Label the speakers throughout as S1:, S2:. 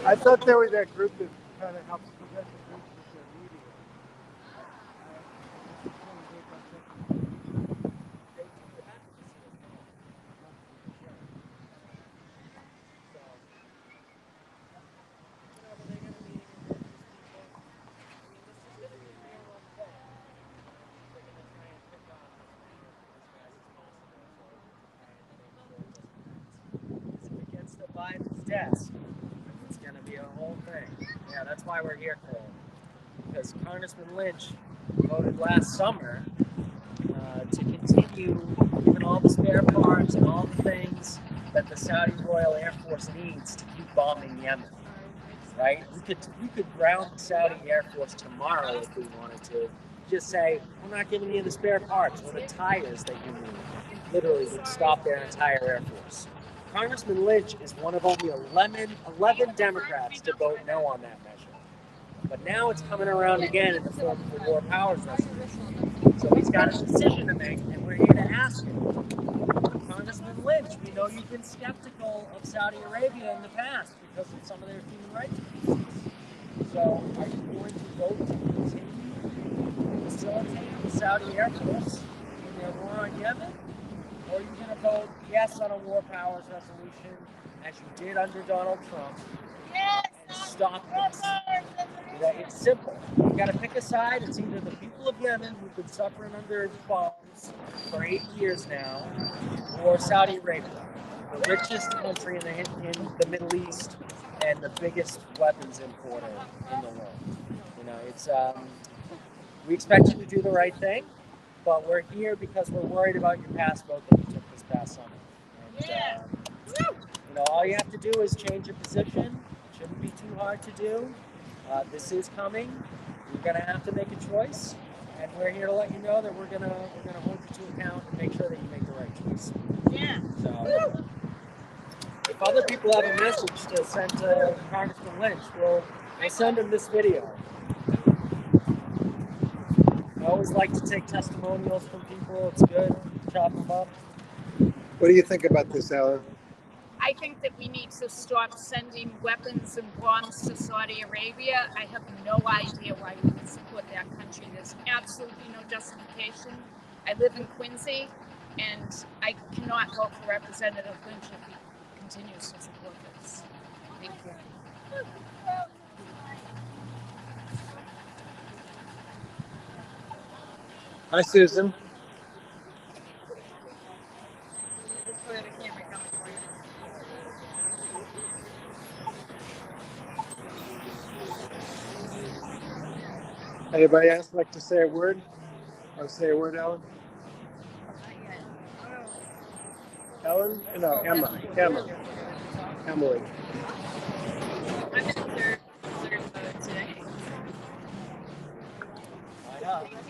S1: I thought there was that group that kind of helps prevent the groups with their media.
S2: Biden's desk, it's going to be a whole thing. Yeah, that's why we're here, Cole. Because Congressman Lynch voted last summer to continue giving all the spare parts and all the things that the Saudi Royal Air Force needs to keep bombing Yemen. Right? We could ground the Saudi Air Force tomorrow if we wanted to. Just say, we're not giving you the spare parts or the tires that you need. Literally would stop their entire Air Force. Congressman Lynch is one of only 11 Democrats to vote no on that measure. But now it's coming around again in the form of the War Powers Resolution. So he's got a decision to make, and we're here to ask him. Congressman Lynch, we know you've been skeptical of Saudi Arabia in the past because of some of their human rights abuses. So are you going to vote to continue facilitating the Saudi Air Force in their war on Yemen? Or are you going to vote yes on a War Powers Resolution, as you did under Donald Trump, and stop this? It's simple. You've got to pick a side. It's either the people of Yemen, who've been suffering under bombs for 8 years now, or Saudi Arabia, the richest country in the Middle East and the biggest weapons importer in the world. You know, it's we expect you to do the right thing, but we're here because we're worried about your past vote that you took this past summer. And, you know, all you have to do is change your position. It shouldn't be too hard to do. This is coming. You're going to have to make a choice, and we're here to let you know that we're going to hold you to account and make sure that you make the right choice.
S3: Yeah.
S2: So, if other people have a message to send to Congressman Lynch, we'll send him this video. I always like to take testimonials from people. It's good. Chop them up.
S1: What do you think about this, Alan?
S3: I think that we need to stop sending weapons and bombs to Saudi Arabia. I have no idea why we would support that country. There's absolutely no justification. I live in Quincy, and I cannot vote for Representative Lynch if he continues to support this. Thank you.
S1: Hi, Susan. Anybody else like to say a word? Want to say a word, Ellen? Ellen? No, Emma. Emily.
S3: I'm in third vote today.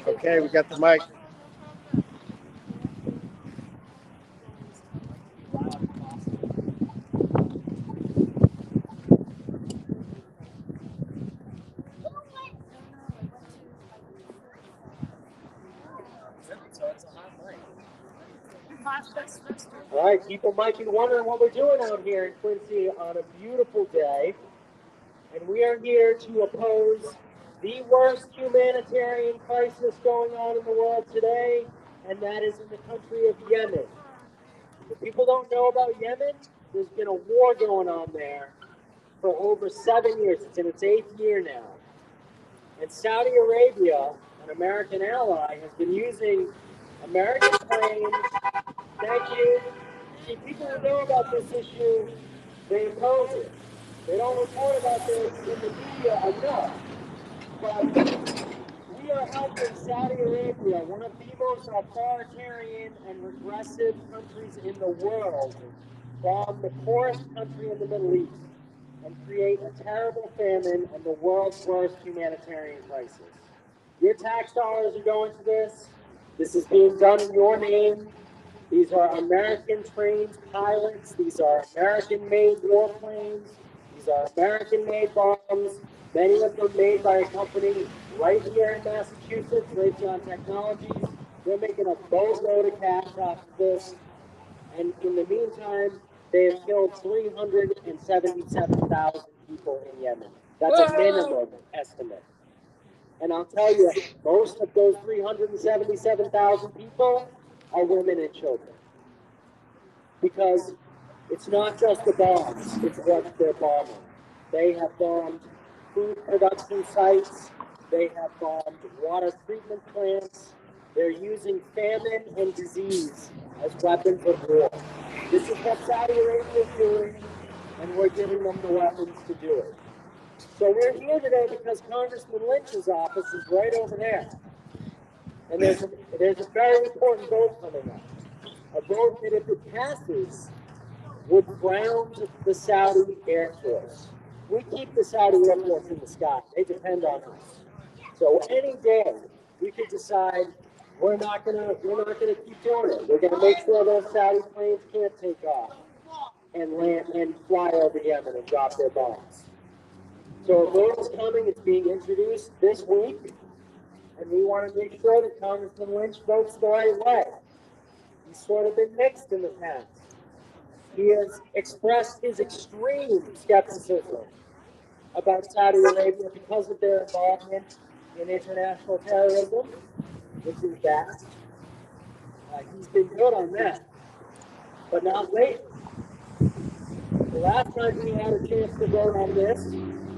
S1: Okay, we got the mic.
S2: All right, people might be wondering what we're doing out here in Quincy on a beautiful day. And we are here to oppose the worst humanitarian crisis going on in the world today, and that is in the country of Yemen. If people don't know about Yemen, there's been a war going on there for over 7 years. It's in its 8th year now. And Saudi Arabia, an American ally, has been using American planes. Thank you. See, people who know about this issue, they oppose it. They don't report about this in the media enough. But we are helping Saudi Arabia, one of the most authoritarian and regressive countries in the world, bomb the poorest country in the Middle East and create a terrible famine and the world's worst humanitarian crisis. Your tax dollars are going to this. This is being done in your name. These are American-trained pilots. These are American-made warplanes. These are American-made bombs, many of them made by a company right here in Massachusetts, Raytheon Technologies. They're making a boatload of cash off of this. And in the meantime, they have killed 377,000 people in Yemen. That's a minimum estimate. And I'll tell you, most of those 377,000 people are women and children. Because it's not just the bombs, it's what they're bombing. They have bombed food production sites, they have bombed water treatment plants, they're using famine and disease as weapons of war. This is what Saudi Arabia is doing, and we're giving them the weapons to do it. So we're here today because Congressman Lynch's office is right over there. And there's a very important vote coming up. A vote that, if it passes, would ground the Saudi Air Force. We keep the Saudi Air Force in the sky. They depend on us. So any day we could decide we're not gonna keep doing it. We're gonna make sure those Saudi planes can't take off and land and fly over Yemen and drop their bombs. So a vote is coming. It's being introduced this week, and we want to make sure that Congressman Lynch votes the right way. He's sort of been mixed in the past. He has expressed his extreme skepticism about Saudi Arabia because of their involvement in international terrorism, which is bad. He's been good on that, but not lately. The last time he had a chance to vote on this,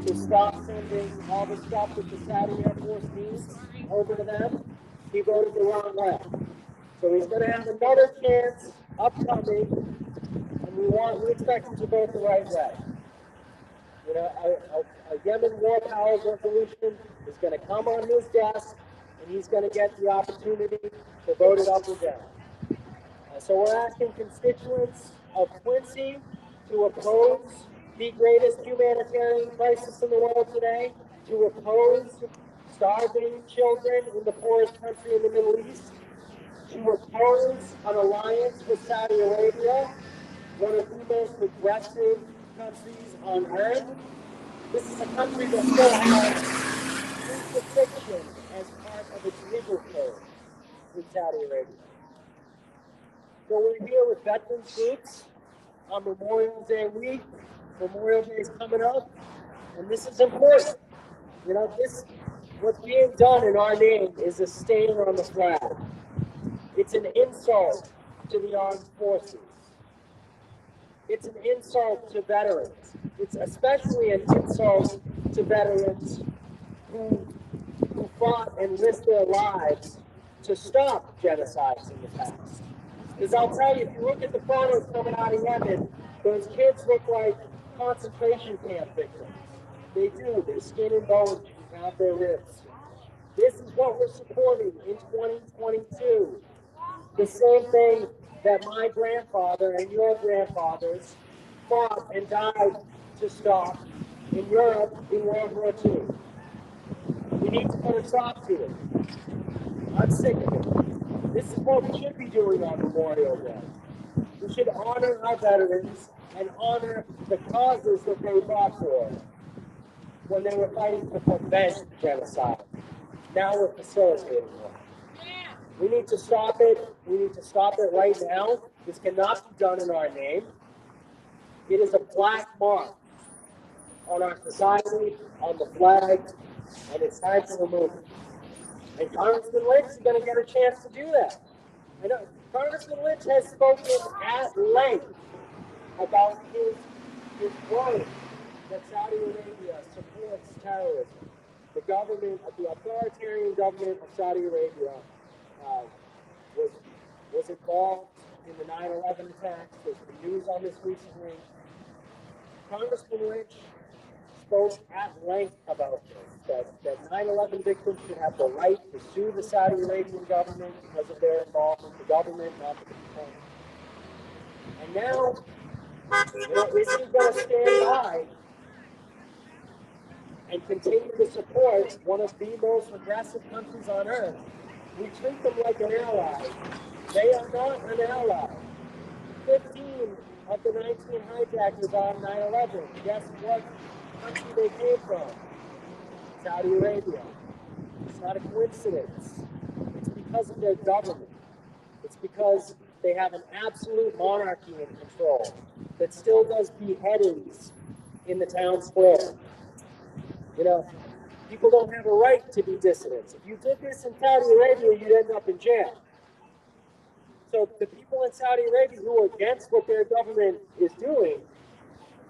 S2: to stop sending all the stuff that the Saudi Air Force needs over to them, he voted the wrong way. So he's going to have another chance upcoming, and we expect him to vote the right way. You know, a Yemen war powers resolution is going to come on his desk, and he's going to get the opportunity to vote it up or down. So we're asking constituents of Quincy to oppose the greatest humanitarian crisis in the world today, to oppose starving children in the poorest country in the Middle East, to oppose an alliance with Saudi Arabia, one of the most progressive countries on earth. This is a country that still has crucifixion as part of its legal code in Saudi Arabia. So we're here with veterans groups on Memorial Day week. Memorial Day is coming up, and this is important. You know, what's being done in our name is a stain on the flag. It's an insult to the armed forces. It's an insult to veterans. It's especially an insult to veterans who fought and risked their lives to stop genocides in the past. Because I'll tell you, if you look at the photos coming out of Yemen, those kids look like concentration camp victims. They do. Their skin and bones have their ribs. This is what we're supporting in 2022. The same thing that my grandfather and your grandfathers fought and died to stop in Europe in World War II. We need to put a stop to it. I'm sick of it. This is what we should be doing on Memorial Day. We should honor our veterans and honor the causes that they fought for when they were fighting to prevent genocide. Now we're facilitating one. We need to stop it. We need to stop it right now. This cannot be done in our name. It is a black mark on our society, on the flag, and it's time to remove it. And Congressman Lynch is going to get a chance to do that. I know Congressman Lynch has spoken at length about his worry that Saudi Arabia supports terrorism. The government, the authoritarian government of Saudi Arabia was involved in the 9/11 attacks. There's been news on this recently. Congressman Lynch spoke at length about this, that 9/11 victims should have the right to sue the Saudi Arabian government because of their involvement, the government, not the people. And now, is he going to stand by and continue to support one of the most progressive countries on earth? We treat them like an ally. They are not an ally. 15 of the 19 hijackers on 9/11, guess what country they came from? Saudi Arabia. It's not a coincidence. It's because of their government. It's because they have an absolute monarchy in control that still does beheadings in the town square. You know, people don't have a right to be dissidents. If you did this in Saudi Arabia, you'd end up in jail. So the people in Saudi Arabia who are against what their government is doing,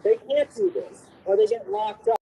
S2: they can't do this, or they get locked up.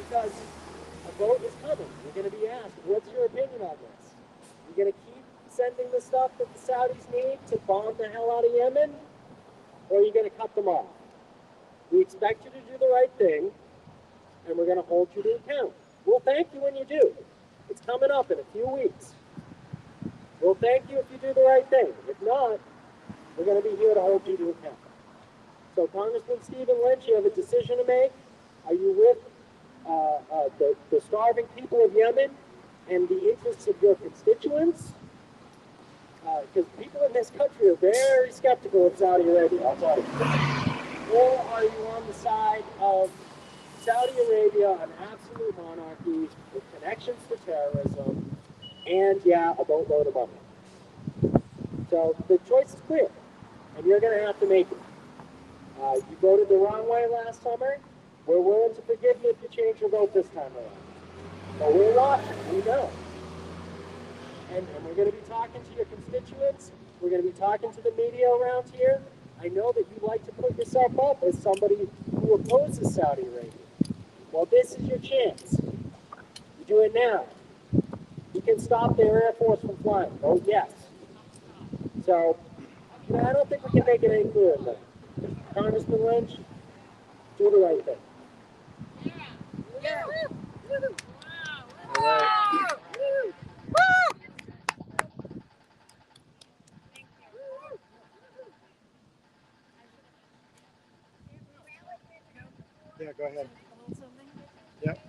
S2: Because a vote is coming. You're going to be asked, what's your opinion on this? You're going to keep sending the stuff that the Saudis need to bomb the hell out of Yemen, or are you going to cut them off? We expect you to do the right thing, and we're going to hold you to account. We'll thank you when you do. It's coming up in a few weeks. We'll thank you if you do the right thing. If not, we're going to be here to hold you to account. So, Congressman Stephen Lynch, you have a decision to make. Are you with the starving people of Yemen and the interests of your constituents? Because people in this country are very skeptical of Saudi Arabia, I'll tell you. Or are you on the side of Saudi Arabia, an absolute monarchy with connections to terrorism, and yeah, a boatload of money? So the choice is clear, and you're going to have to make it. You voted the wrong way last summer. We're willing to forgive you if you change your vote this time around. But we're watching, we know. And we're going to be talking to your constituents. We're going to be talking to the media around here. I know that you like to put yourself up as somebody who opposes Saudi Arabia. Well, this is your chance. You do it now. You can stop their Air Force from flying. Vote yes. So, you know, I don't think we can make it any clearer than that. Congressman Lynch, do the right thing.
S3: Yeah.
S2: All right.
S1: Yeah, go ahead. Yep.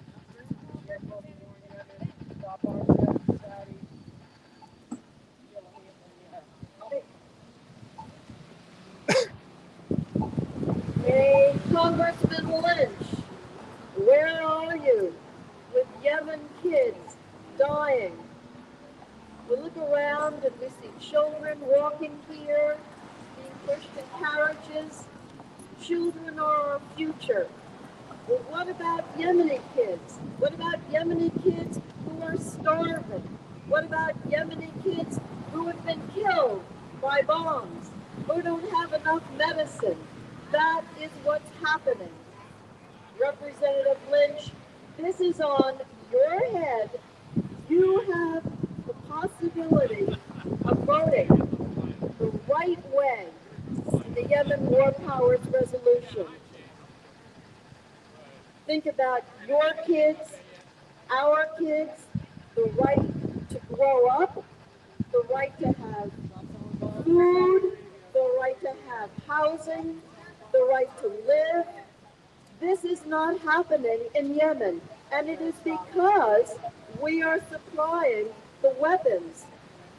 S4: Hey, Congressman Lynch, where are you with Yemen kids dying? We look around and we see children walking here, being pushed in carriages. Children are our future. But what about Yemeni kids? What about Yemeni kids who are starving? What about Yemeni kids who have been killed by bombs, who don't have enough medicine? That is what's happening. Representative Lynch, this is on your head. You have the possibility of voting the right way in the Yemen War Powers Resolution. Think about your kids, our kids, the right to grow up, the right to have food, the right to have housing, the right to live. This is not happening in Yemen, and it is because we are supplying the weapons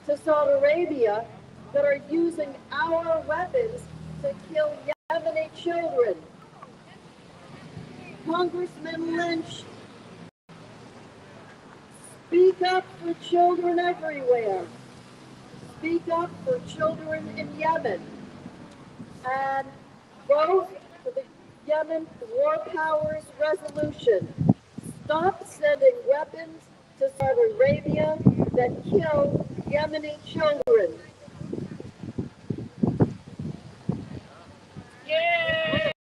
S4: to Saudi Arabia that are using our weapons to kill Yemeni children. Congressman Lynch, speak up for children everywhere. Speak up for children in Yemen. And vote for the Yemen War Powers Resolution. Stop sending weapons to Saudi Arabia that kill Yemeni children.
S3: Yay!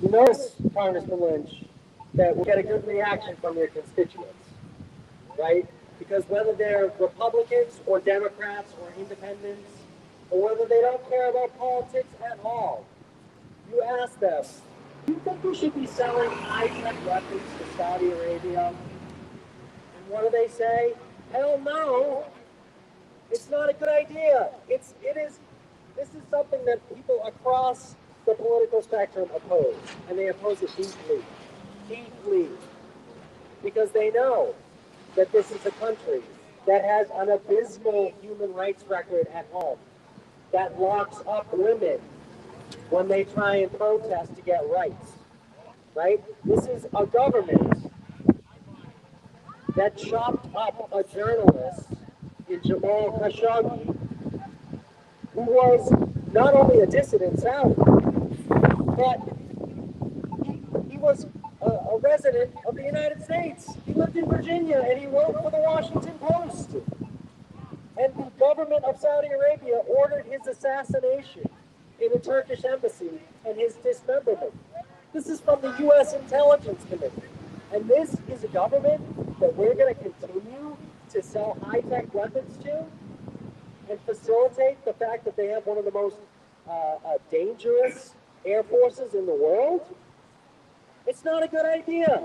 S2: You notice, Congressman Lynch, that we get a good reaction from your constituents, right? Because whether they're Republicans or Democrats or independents, or whether they don't care about politics at all, you ask them, do you think we should be selling high-tech weapons to Saudi Arabia? And what do they say? Hell no! It's not a good idea. This is something that people across the political spectrum oppose, and they oppose it deeply, deeply, because they know that this is a country that has an abysmal human rights record at home, that locks up women when they try and protest to get rights, right? This is a government that chopped up a journalist in Jamal Khashoggi, who was not only a dissident Saudi, but he was a resident of the United States. He lived in Virginia and he wrote for the Washington Post. And the government of Saudi Arabia ordered his assassination in the Turkish embassy and his dismemberment. This is from the U.S. Intelligence Committee. And this is a government that we're going to continue to sell high-tech weapons to and facilitate the fact that they have one of the most dangerous air forces in the world. It's not a good idea.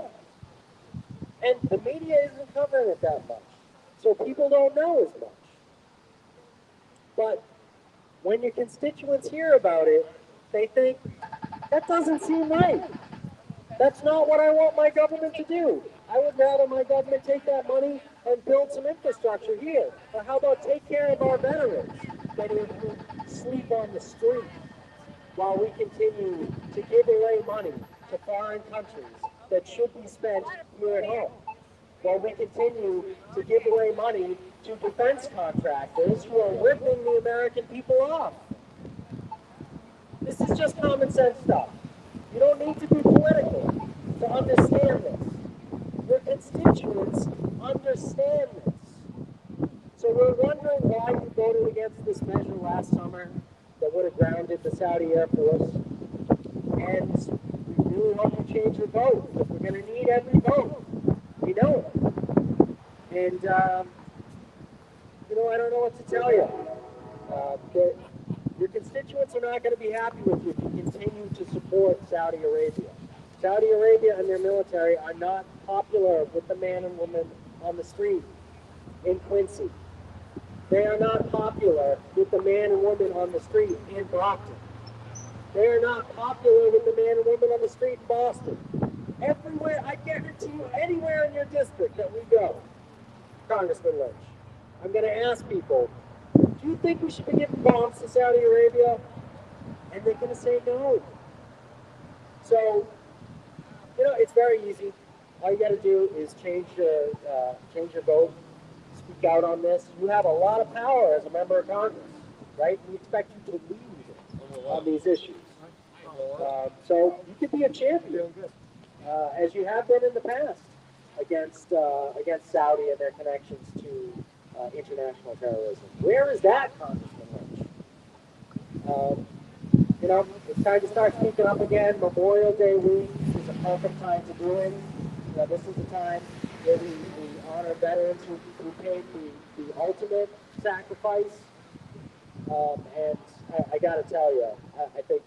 S2: And the media isn't covering it that much. So people don't know as much. But when your constituents hear about it, they think, that doesn't seem right. That's not what I want my government to do. I would rather my government take that money and build some infrastructure here. Or how about take care of our veterans that sleep on the street while we continue to give away money to foreign countries that should be spent here at home. While we continue to give away money to defense contractors who are ripping the American people off. This is just common sense stuff. You don't need to be political to understand this. Your constituents understand this. So we're wondering why you voted against this measure last summer that would have grounded the Saudi Air Force. And we really hope you change your vote, because we're going to need every vote. We know it. And, I don't know what to tell you. Your constituents are not going to be happy with you if you continue to support Saudi Arabia. Saudi Arabia and their military are not popular with the man and woman on the street in Quincy. They are not popular with the man and woman on the street in Brockton. They are not popular with the man and woman on the street in Boston. Everywhere, I guarantee you, anywhere in your district that we go, Congressman Lynch, I'm going to ask people, do you think we should be giving bombs to Saudi Arabia? And they're going to say no. So, it's very easy. All you got to do is change your vote, speak out on this. You have a lot of power as a member of Congress, right? We expect you to lead on these issues. So you could be a champion, as you have been in the past, against Saudi and their connections to international terrorism. Where is that, Congressman Lynch? It's time to start speaking up again. Memorial Day week is a perfect time to do it. This is the time where we honor veterans who paid the ultimate sacrifice. And I got to tell you, I think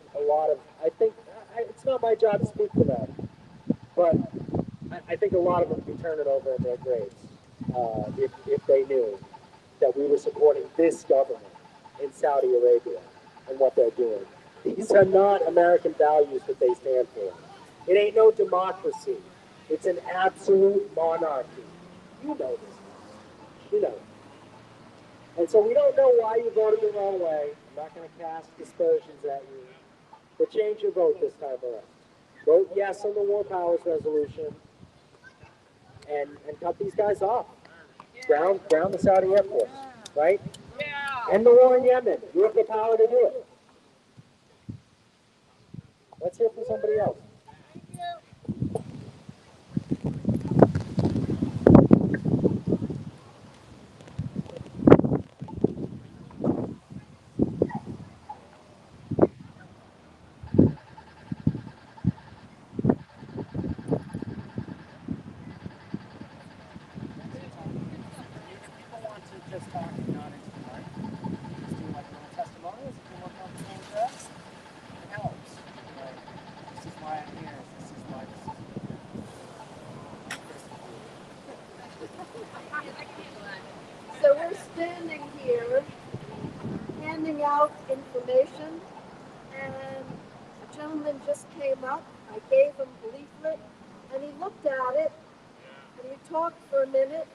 S2: it's not my job to speak for them, but I think a lot of them would be turning over in their graves if they knew that we were supporting this government in Saudi Arabia and what they're doing. These are not American values that they stand for. It ain't no democracy. It's an absolute monarchy. You know this. You know. And so we don't know why you voted the wrong way. I'm not going to cast aspersions at you. But change your vote this time around. Vote yes on the War Powers Resolution and cut these guys off. Ground the Saudi Air Force, right?
S3: Yeah.
S2: End the war in Yemen. You have the power to do it. Let's hear from somebody else. People want to just talk and not into the mic. Just do like little testimonials. If you want to change that, it helps. Like, this is why I'm here. This is why this is
S4: So we're standing here handing out information, and a gentleman just came up. I gave him a leaflet, and he looked at it, and he talked for a minute,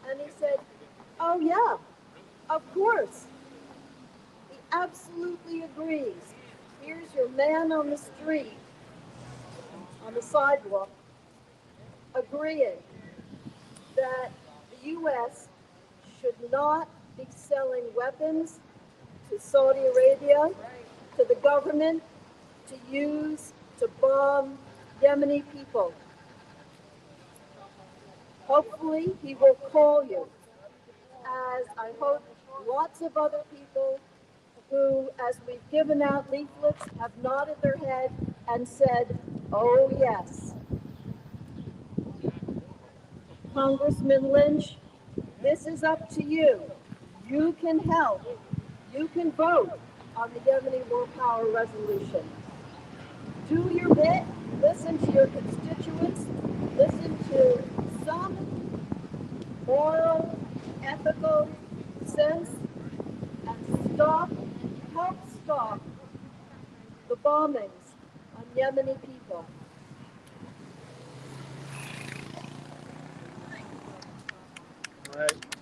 S4: and he said, "Oh yeah, of course." He absolutely agrees. Here's your man on the street, on the sidewalk, agreeing that the U.S. should not be selling weapons to Saudi Arabia, to the government, to use to bomb Yemeni people. Hopefully, he will call you, as I hope lots of other people who, as we've given out leaflets, have nodded their head and said, "Oh yes." Congressman Lynch, this is up to you. You can help. You can vote on the Yemeni War Power Resolution. Do your bit. Listen to your constituents. Listen to some moral, ethical sense, and help stop the bombings on Yemeni people.
S1: Right.